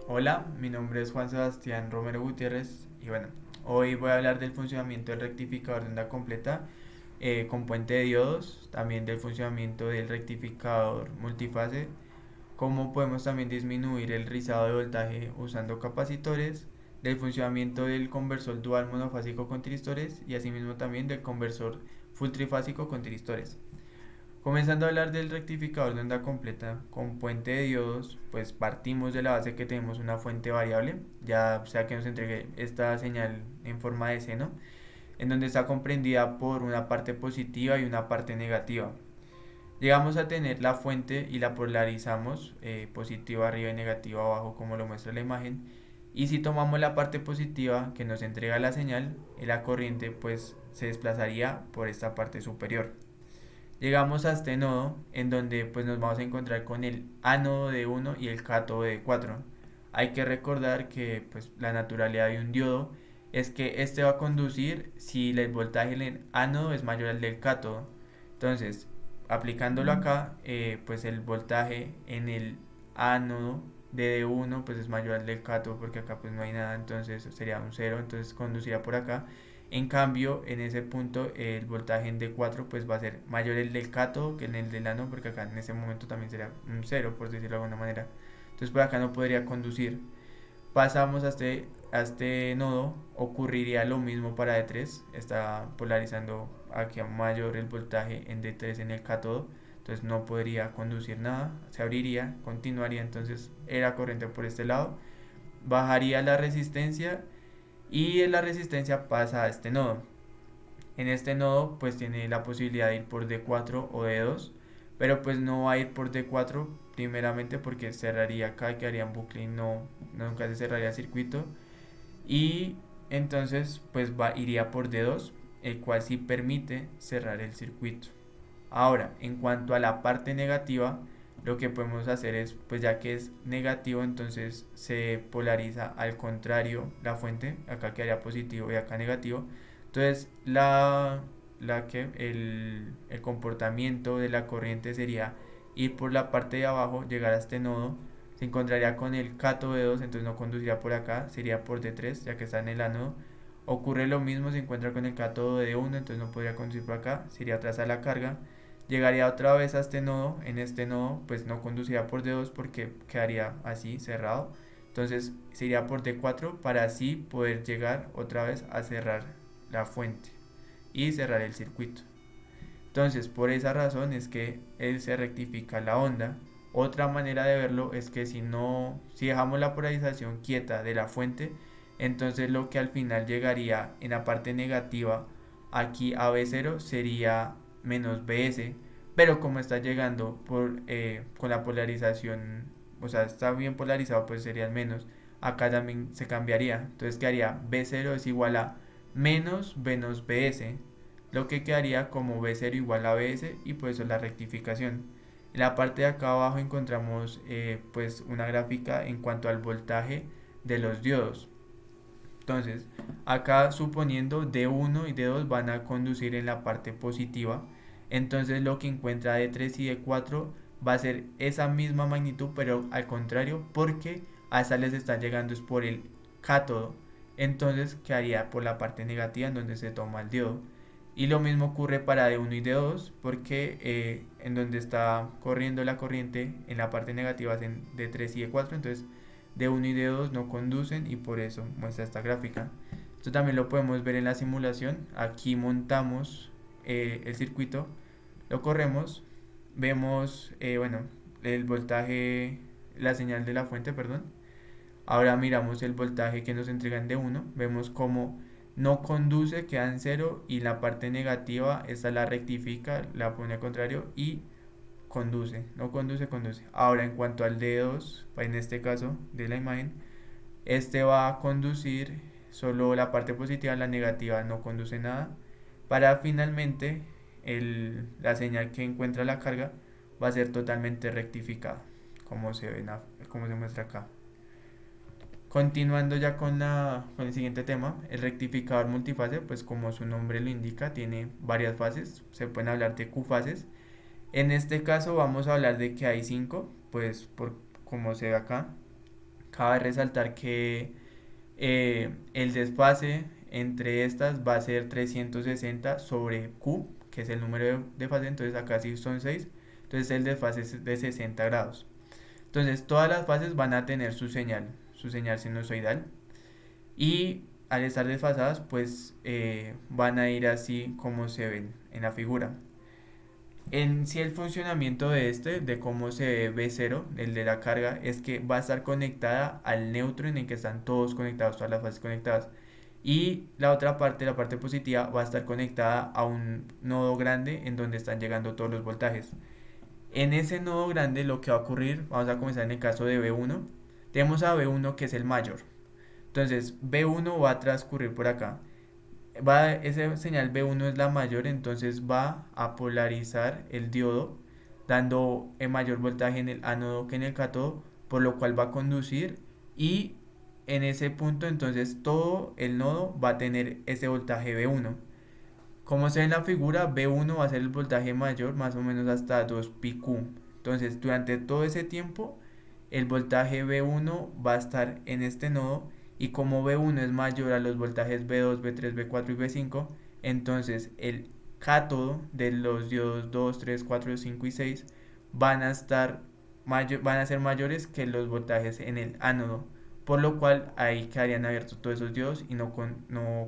Hola, mi nombre es Juan Sebastián Romero Gutiérrez y bueno, hoy voy a hablar del funcionamiento del rectificador de onda completa con puente de diodos, también del funcionamiento del rectificador multifase, cómo podemos también disminuir el rizado de voltaje usando capacitores, del funcionamiento del conversor dual monofásico con tristores y asimismo también del conversor full trifásico con tristores. Comenzando a hablar del rectificador de onda completa con puente de diodos, pues partimos de la base que tenemos una fuente variable, ya sea que nos entregue esta señal en forma de seno, en donde está comprendida por una parte positiva y una parte negativa. Llegamos a tener la fuente y la polarizamos, positiva arriba y negativa abajo como lo muestra la imagen. Y si tomamos la parte positiva que nos entrega la señal, la corriente pues se desplazaría por esta parte superior. Llegamos a este nodo en donde pues nos vamos a encontrar con el ánodo de uno y el cátodo de 4. Hay que recordar que pues la naturalidad de un diodo es que este va a conducir si el voltaje del ánodo es mayor al del cátodo. Entonces, aplicándolo acá, pues el voltaje en el ánodo de D1 pues es mayor al del cátodo porque acá pues no hay nada, entonces sería un cero, entonces conducirá por acá. En cambio, en ese punto el voltaje en D4 pues va a ser mayor el del cátodo que en el del ánodo porque acá en ese momento también sería un cero por decirlo de alguna manera. Entonces por acá no podría conducir. Pasamos a este nodo, ocurriría lo mismo para D3, está polarizando aquí a mayor el voltaje en D3 en el cátodo, entonces no podría conducir nada, se abriría, continuaría entonces la corriente por este lado, bajaría la resistencia y la resistencia pasa a este nodo. En este nodo pues tiene la posibilidad de ir por D4 o D2, pero pues no va a ir por D4 primeramente porque cerraría acá y quedaría en bucle y nunca se cerraría el circuito. Y entonces pues iría por D2, el cual sí permite cerrar el circuito. Ahora, en cuanto a la parte negativa, lo que podemos hacer es, pues ya que es negativo, entonces se polariza al contrario la fuente, acá quedaría positivo y acá negativo. Entonces, el comportamiento de la corriente sería ir por la parte de abajo, llegar a este nodo, se encontraría con el cátodo de 2, entonces no conduciría por acá, sería por D3, ya que está en el ánodo. Ocurre lo mismo, se encuentra con el cátodo de 1, entonces no podría conducir por acá, sería atrás a la carga. Llegaría otra vez a este nodo, en este nodo pues no conduciría por D2 porque quedaría así cerrado. Entonces se iría por D4 para así poder llegar otra vez a cerrar la fuente y cerrar el circuito. Entonces por esa razón es que él se rectifica la onda. Otra manera de verlo es que si dejamos la polarización quieta de la fuente, entonces lo que al final llegaría en la parte negativa aquí a B0 sería menos BS, pero como está llegando con la polarización, o sea, está bien polarizado, pues sería el menos. Acá también se cambiaría, entonces quedaría B0 es igual a menos BS, lo que quedaría como B0 igual a BS y por eso la rectificación. En la parte de acá abajo encontramos pues una gráfica en cuanto al voltaje de los diodos. Entonces, acá suponiendo D1 y D2 van a conducir en la parte positiva, entonces lo que encuentra D3 y D4 va a ser esa misma magnitud, pero al contrario, porque a esta les está llegando es por el cátodo, entonces quedaría por la parte negativa en donde se toma el diodo. Y lo mismo ocurre para D1 y D2, porque en donde está corriendo la corriente, en la parte negativa es en D3 y D4, entonces D1 y D2 no conducen y por eso muestra esta gráfica. Esto también lo podemos ver en la simulación. Aquí montamos el circuito, lo corremos, vemos, bueno, el voltaje, la señal de la fuente, perdón. Ahora miramos el voltaje que nos entregan de 1, vemos cómo no conduce, queda en cero y la parte negativa, esta la rectifica, la pone al contrario y conduce, no conduce, conduce. Ahora en cuanto al D2, en este caso de la imagen, este va a conducir solo la parte positiva, la negativa no conduce nada, para finalmente la señal que encuentra la carga va a ser totalmente rectificada, como como se muestra acá. Continuando ya con el siguiente tema, el rectificador multifase, pues como su nombre lo indica, tiene varias fases, se pueden hablar de Q fases. En este caso vamos a hablar de que hay 5, pues por como se ve acá, Cabe resaltar que el desfase entre estas va a ser 360 sobre Q, que es el número de fase, entonces acá sí son 6, entonces el desfase es de 60 grados. Entonces todas las fases van a tener su señal sinusoidal, y al estar desfasadas pues van a ir así como se ven en la figura. En sí el funcionamiento de de cómo se ve B0, el de la carga, es que va a estar conectada al neutro en el que están todos conectados, todas las fases conectadas. Y la otra parte, la parte positiva, va a estar conectada a un nodo grande en donde están llegando todos los voltajes. En ese nodo grande lo que va a ocurrir, vamos a comenzar en el caso de B1, tenemos a B1 que es el mayor. Entonces B1 va a transcurrir por acá. Esa señal B1 es la mayor, entonces va a polarizar el diodo, dando el mayor voltaje en el ánodo que en el cátodo, por lo cual va a conducir, y en ese punto entonces todo el nodo va a tener ese voltaje B1. Como se ve en la figura, B1 va a ser el voltaje mayor, más o menos hasta 2 pq. Entonces, durante todo ese tiempo, el voltaje B1 va a estar en este nodo, y como B1 es mayor a los voltajes B2, B3, B4 y B5, entonces el cátodo de los diodos 2, 3, 4, 5 y 6 van a van a ser mayores que los voltajes en el ánodo, por lo cual ahí quedarían abiertos todos esos diodos y no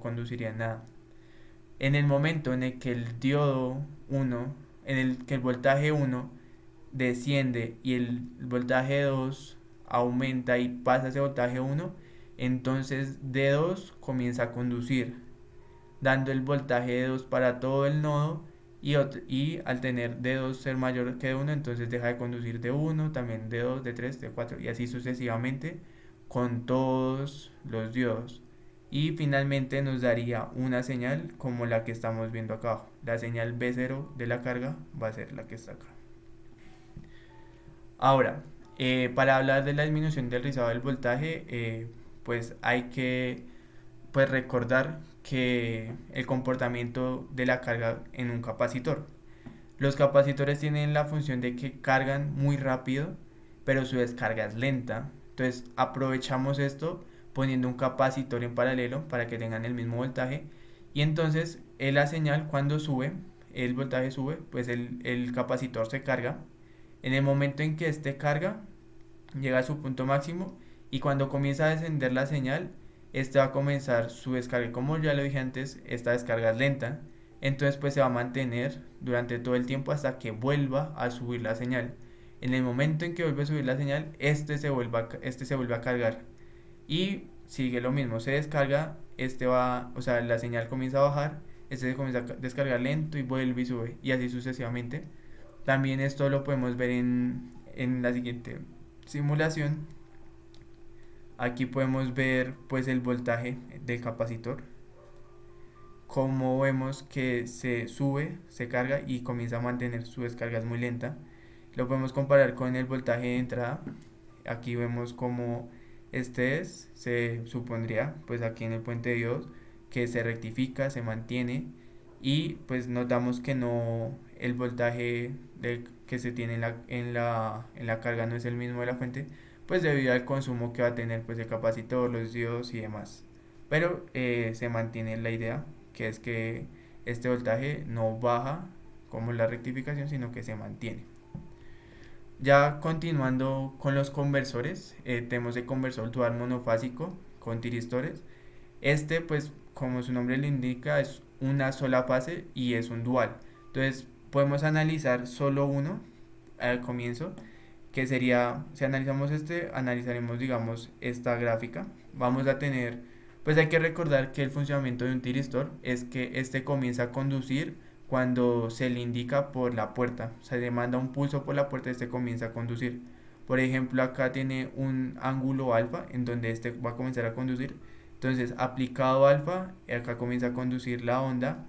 conducirían nada. En el momento en el que el diodo 1, en el que el voltaje 1 desciende y el voltaje 2 aumenta y pasa ese voltaje 1, entonces D2 comienza a conducir, dando el voltaje de 2 para todo el nodo, y al tener D2 ser mayor que D1, entonces deja de conducir D1, también D2, D3, D4 y así sucesivamente con todos los diodos. Y finalmente nos daría una señal como la que estamos viendo acá abajo. La señal B0 de la carga va a ser la que está acá. Ahora, para hablar de la disminución del rizado del voltaje, pues hay que pues recordar que el comportamiento de la carga en un capacitor. Los capacitores tienen la función de que cargan muy rápido, pero su descarga es lenta. Entonces aprovechamos esto poniendo un capacitor en paralelo para que tengan el mismo voltaje, y entonces la señal cuando sube, el voltaje sube, pues el capacitor se carga. En el momento en que este carga, llega a su punto máximo, y cuando comienza a descender la señal, este va a comenzar su descarga. Como ya lo dije antes, esta descarga es lenta, entonces pues se va a mantener durante todo el tiempo hasta que vuelva a subir la señal. En el momento en que vuelve a subir la señal, este se vuelve a cargar y sigue lo mismo, se descarga, o sea, la señal comienza a bajar, este se comienza a descargar lento y vuelve y sube, y así sucesivamente. También esto lo podemos ver en la siguiente simulación. Aquí podemos ver pues el voltaje del capacitor, como vemos que se sube, se carga y comienza a mantener su descarga, es muy lenta. Lo podemos comparar con el voltaje de entrada. Aquí vemos como se supondría pues aquí en el puente de diodos que se rectifica, se mantiene, y pues notamos que no, el voltaje que se tiene en la carga no es el mismo de la fuente, pues debido al consumo que va a tener pues el capacitor, los diodos y demás. Pero se mantiene la idea, que es que este voltaje no baja como la rectificación, sino que se mantiene. Ya continuando con los conversores, tenemos el conversor dual monofásico con tiristores. Pues como su nombre le indica, es una sola fase y es un dual. Entonces podemos analizar solo uno al comienzo, que sería, si analizamos analizaremos digamos esta gráfica. Vamos a tener, pues hay que recordar que el funcionamiento de un tiristor es que comienza a conducir cuando se le indica por la puerta, o sea, se manda un pulso por la puerta, comienza a conducir. Por ejemplo, acá tiene un ángulo alfa en donde va a comenzar a conducir. Entonces, aplicado alfa, acá comienza a conducir la onda,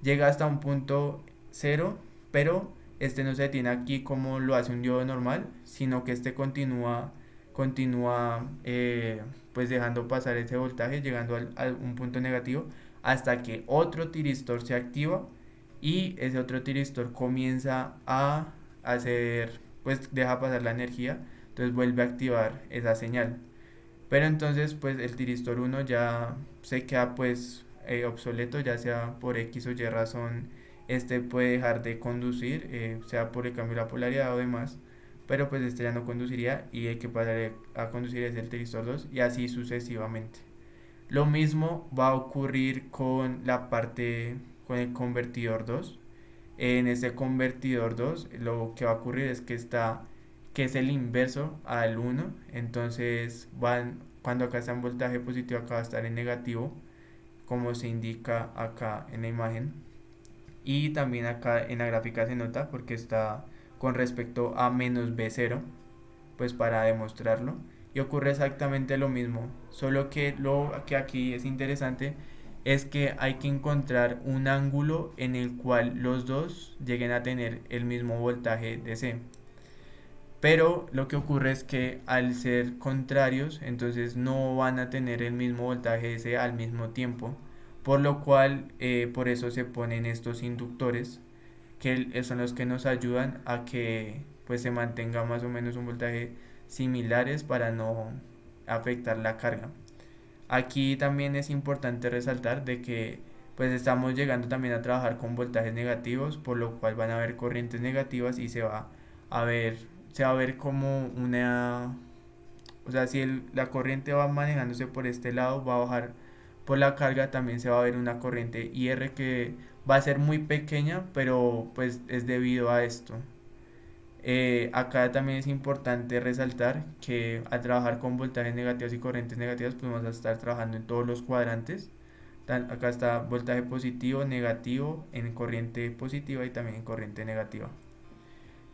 llega hasta un punto cero, pero no se detiene aquí como lo hace un diodo normal, sino que continúa pues dejando pasar ese voltaje, llegando a un punto negativo, hasta que otro tiristor se activa, y ese otro tiristor comienza a hacer, pues deja pasar la energía, entonces vuelve a activar esa señal. Pero entonces pues el tiristor uno ya se queda pues obsoleto, ya sea por X o Y razón, este puede dejar de conducir, sea por el cambio de la polaridad o demás, pero pues este ya no conduciría y el que pasaría a conducir es el tiristor 2 y así sucesivamente. Lo mismo va a ocurrir con la parte, con el convertidor 2. En ese convertidor 2 lo que va a ocurrir es que está, que es el inverso al uno, entonces cuando acá está en voltaje positivo, acá va a estar en negativo, como se indica acá en la imagen. Y también acá en la gráfica se nota porque está con respecto a menos B0, pues para demostrarlo. Y ocurre exactamente lo mismo, solo que lo que aquí es interesante es que hay que encontrar un ángulo en el cual los dos lleguen a tener el mismo voltaje DC. Pero lo que ocurre es que al ser contrarios, entonces no van a tener el mismo voltaje DC al mismo tiempo, por lo cual por eso se ponen estos inductores que son los que nos ayudan a que pues se mantenga más o menos un voltaje similares para no afectar la carga. Aquí también es importante resaltar de que pues estamos llegando también a trabajar con voltajes negativos, por lo cual van a haber corrientes negativas y a ver se va a ver como una, o sea, si la corriente va manejándose por este lado, va a bajar por la carga, también se va a ver una corriente IR que va a ser muy pequeña, pero pues es debido a esto. Acá también es importante resaltar que al trabajar con voltajes negativos y corrientes negativas, pues vamos a estar trabajando en todos los cuadrantes. Acá está voltaje positivo, negativo, en corriente positiva y también en corriente negativa.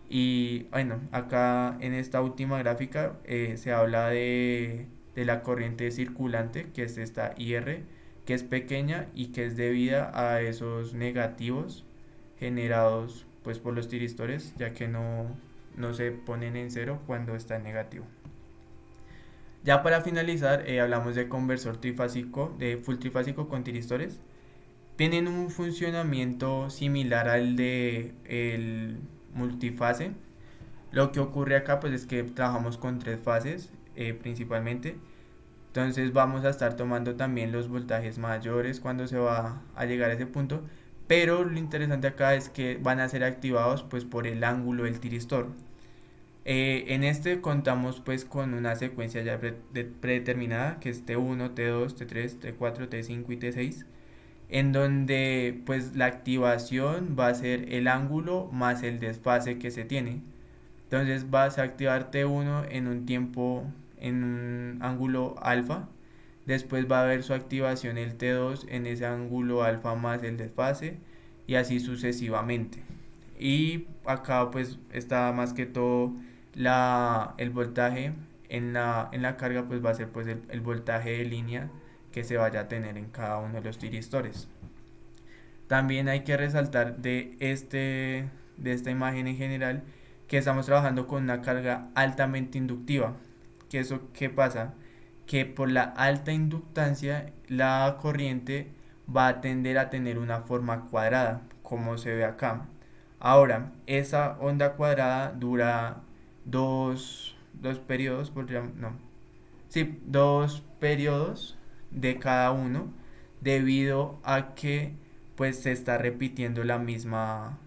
Y bueno, acá en esta última gráfica se habla de la corriente circulante, que es esta IR, que es pequeña y que es debida a esos negativos generados pues por los tiristores, ya que no se ponen en cero cuando está en negativo. Ya para finalizar, hablamos de conversor trifásico, de full trifásico con tiristores. Tienen un funcionamiento similar al de el multifase. Lo que ocurre acá pues es que trabajamos con tres fases principalmente. Entonces vamos a estar tomando también los voltajes mayores cuando se va a llegar a ese punto. Pero lo interesante acá es que van a ser activados pues por el ángulo del tiristor. En este contamos pues con una secuencia ya predeterminada que es T1, T2, T3, T4, T5 y T6, en donde pues la activación va a ser el ángulo más el desfase que se tiene. Entonces vas a activar T1 en un tiempo, en un ángulo alfa. Después va a haber su activación el T2 en ese ángulo alfa más el desfase y así sucesivamente. Y acá pues está más que todo el voltaje en la carga pues va a ser pues el voltaje de línea que se vaya a tener en cada uno de los tiristores. También hay que resaltar de esta imagen en general que estamos trabajando con una carga altamente inductiva. ¿Que eso qué pasa? Que por la alta inductancia la corriente va a tender a tener una forma cuadrada, como se ve acá. Ahora, esa onda cuadrada dura dos periodos, no, sí, dos periodos de cada uno, debido a que pues se está repitiendo la misma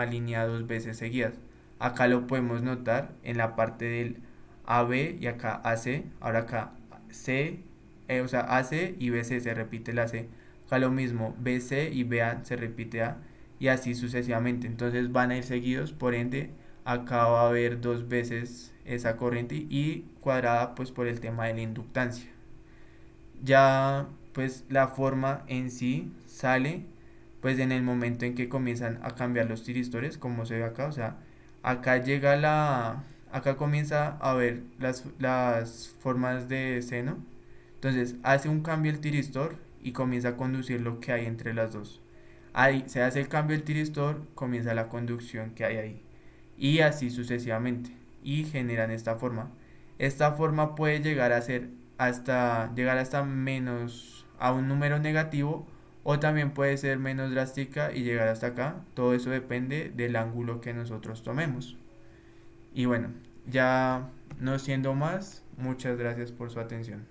línea dos veces seguidas. Acá lo podemos notar en la parte del AB y acá AC. Ahora acá C, o sea, AC y BC se repite la C. Acá lo mismo, BC y BA se repite A y así sucesivamente. Entonces van a ir seguidos, por ende acá va a haber dos veces esa corriente y cuadrada pues por el tema de la inductancia. Ya pues la forma en sí sale pues en el momento en que comienzan a cambiar los tiristores, como se ve acá, o sea, acá llega acá comienza a ver las formas de seno, entonces hace un cambio el tiristor y comienza a conducir lo que hay entre las dos. Ahí se hace el cambio del tiristor, comienza la conducción que hay ahí y así sucesivamente y generan esta forma. Esta forma puede llegar hasta menos a un número negativo o también puede ser menos drástica y llegar hasta acá. Todo eso depende del ángulo que nosotros tomemos. Y bueno, Ya no siendo más, muchas gracias por su atención.